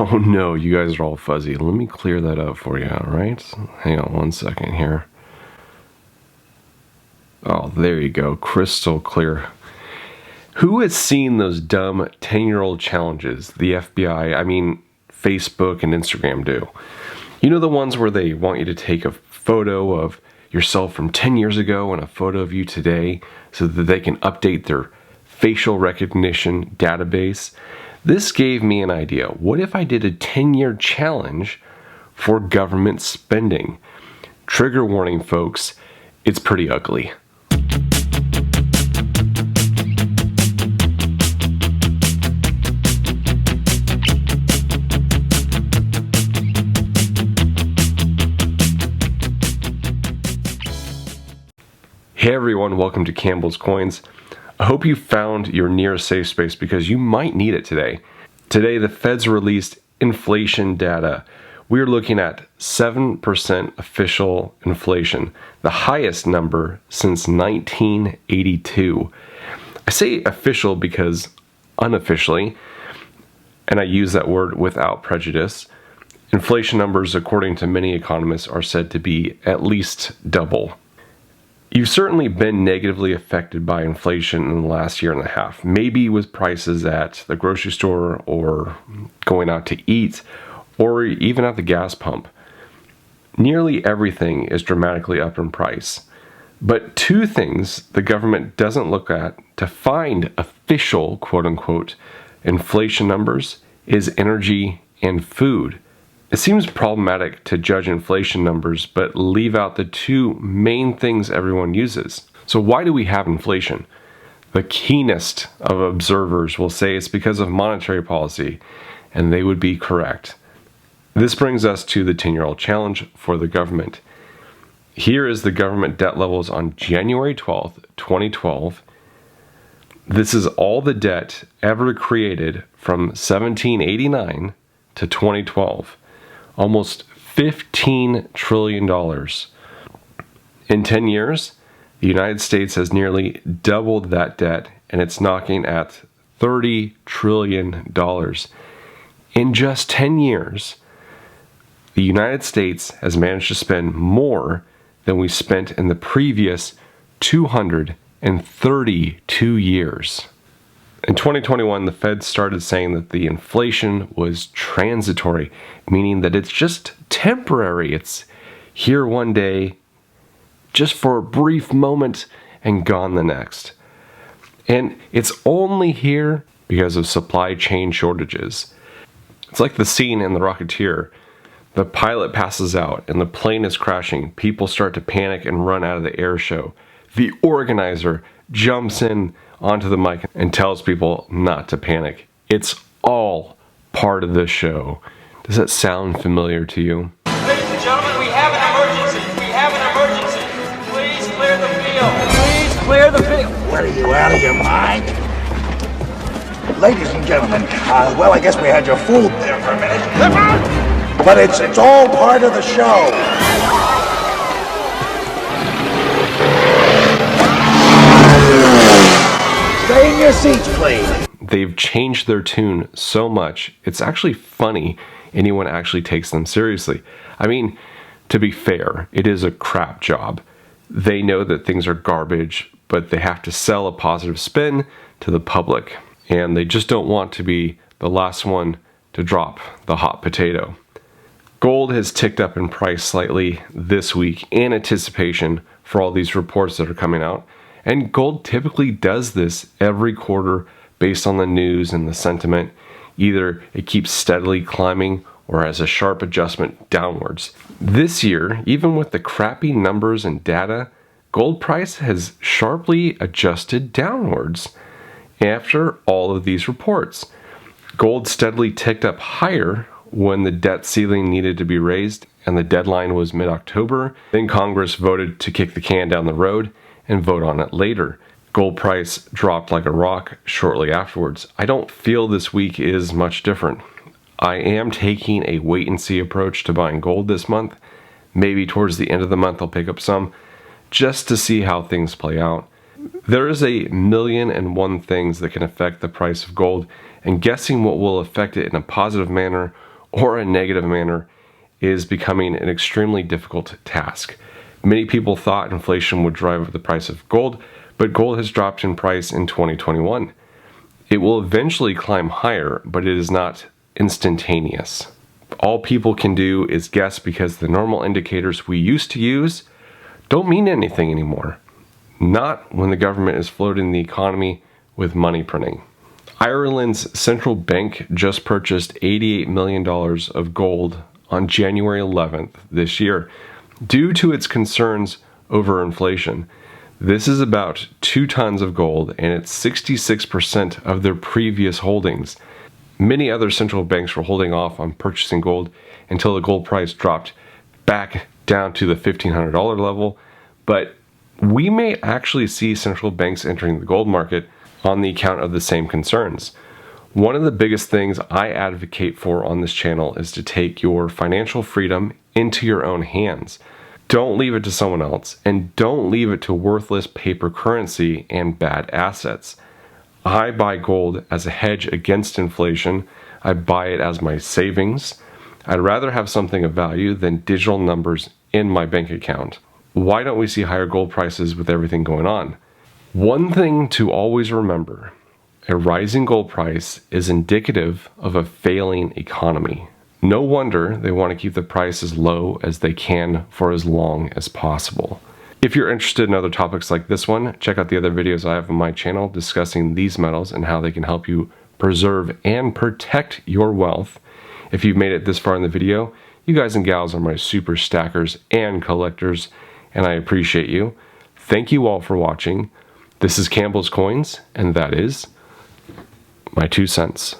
Oh no, you guys are all fuzzy. Let me clear that up for you, alright? Hang on one second here. Oh, there you go. Crystal clear. Who has seen those dumb 10-year-old challenges the FBI, Facebook and Instagram do? You know, the ones where they want you to take a photo of yourself from 10 years ago and a photo of you today so that they can update their facial recognition database? This gave me an idea. What if I did a 10-year challenge for government spending? Trigger warning, folks, it's pretty ugly. Hey everyone, welcome to Campbell's Coins. I hope you found your nearest safe space because you might need it today. Today, the Fed's released inflation data. We're looking at 7% official inflation, the highest number since 1982. I say official because unofficially, and I use that word without prejudice, inflation numbers, according to many economists, are said to be at least double. You've certainly been negatively affected by inflation in the last year and a half, maybe with prices at the grocery store or going out to eat or even at the gas pump. Nearly everything is dramatically up in price. But two things the government doesn't look at to find official, quote-unquote, inflation numbers is energy and food. It seems problematic to judge inflation numbers but leave out the two main things everyone uses. So why do we have inflation? The keenest of observers will say it's because of monetary policy, and they would be correct. This brings us to the 10-year-old challenge for the government. Here is the government debt levels on January 12th, 2012. This is all the debt ever created from 1789 to 2012. Almost $15 trillion. In 10 years, the United States has nearly doubled that debt, and it's knocking at $30 trillion. In just 10 years, the United States has managed to spend more than we spent in the previous 232 years. In 2021, the Fed started saying that the inflation was transitory, meaning that it's just temporary. It's here one day, just for a brief moment, and gone the next. And it's only here because of supply chain shortages. It's like the scene in the Rocketeer. The pilot passes out and the plane is crashing. People start to panic and run out of the air show. The organizer jumps in onto the mic and tells people not to panic. It's all part of the show. Does that sound familiar to you? Ladies and gentlemen, we have an emergency. We have an emergency. Please clear the field. Please clear the field. What, are you out of your mind? Ladies and gentlemen, well, I guess we had you fooled there for a minute. But it's all part of the show. Stay in your seats, please. They've changed their tune so much, it's actually funny anyone actually takes them seriously. To be fair, it is a crap job. They know that things are garbage, but they have to sell a positive spin to the public. And they just don't want to be the last one to drop the hot potato. Gold has ticked up in price slightly this week in anticipation for all these reports that are coming out. And gold typically does this every quarter based on the news and the sentiment. Either it keeps steadily climbing or has a sharp adjustment downwards. This year, even with the crappy numbers and data, gold price has sharply adjusted downwards after all of these reports. Gold steadily ticked up higher when the debt ceiling needed to be raised and the deadline was mid-October. Then Congress voted to kick the can down the road and vote on it later. Gold price dropped like a rock shortly afterwards. I don't feel this week is much different. I am taking a wait-and-see approach to buying gold this month. Maybe towards the end of the month I'll pick up some, just to see how things play out. There is 1,000,001 things that can affect the price of gold, and guessing what will affect it in a positive manner or a negative manner is becoming an extremely difficult task. Many people thought inflation would drive up the price of gold, but gold has dropped in price in 2021. It will eventually climb higher, but it is not instantaneous. All people can do is guess because the normal indicators we used to use don't mean anything anymore. Not when the government is floating the economy with money printing. Ireland's central bank just purchased $88 million of gold on January 11th this year due to its concerns over inflation. This is about 2 tons of gold, and it's 66% of their previous holdings. Many other central banks were holding off on purchasing gold until the gold price dropped back down to the $1,500 level, but we may actually see central banks entering the gold market on the account of the same concerns. One of the biggest things I advocate for on this channel is to take your financial freedom into your own hands. Don't leave it to someone else, and don't leave it to worthless paper currency and bad assets. I buy gold as a hedge against inflation. I buy it as my savings. I'd rather have something of value than digital numbers in my bank account. Why don't we see higher gold prices with everything going on? One thing to always remember, a rising gold price is indicative of a failing economy. No wonder they want to keep the price as low as they can for as long as possible. If you're interested in other topics like this one, check out the other videos I have on my channel discussing these metals and how they can help you preserve and protect your wealth. If you've made it this far in the video, you guys and gals are my super stackers and collectors, and I appreciate you. Thank you all for watching. This is Campbell's Coins, and that is my 2 cents.